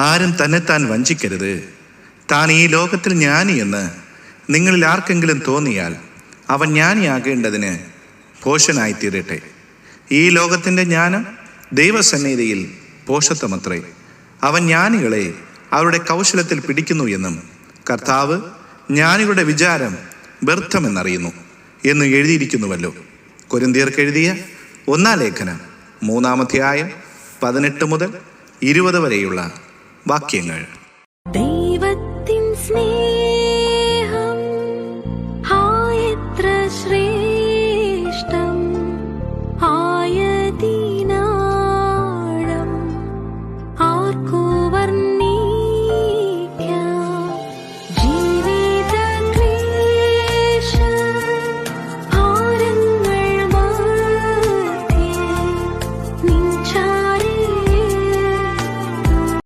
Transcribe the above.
ആരും തന്നെത്താൻ വഞ്ചിക്കരുത്. താൻ ഈ ലോകത്തിൽ ജ്ഞാനിയെന്ന് നിങ്ങളിൽ ആർക്കെങ്കിലും തോന്നിയാൽ അവൻ ജ്ഞാനിയാകേണ്ടതിന് ഭോഷനായിത്തീരട്ടെ. ഈ ലോകത്തിൻ്റെ ജ്ഞാനം ദൈവസന്നിധിയിൽ ഭോഷത്വമത്രേ. അവൻ ജ്ഞാനികളെ അവരുടെ കൗശലത്തിൽ പിടിക്കുന്നു എന്നും കർത്താവ് ജ്ഞാനികളുടെ വിചാരം വ്യർത്ഥമെന്നറിയുന്നു എന്ന് എഴുതിയിരിക്കുന്നുവല്ലോ. കൊരിന്ത്യർക്ക് എഴുതിയ 1-ാം ലേഖനം 3-ാം അധ്യായം 18 മുതൽ 20 വരെയുള്ള വാക്യങ്ങൾ.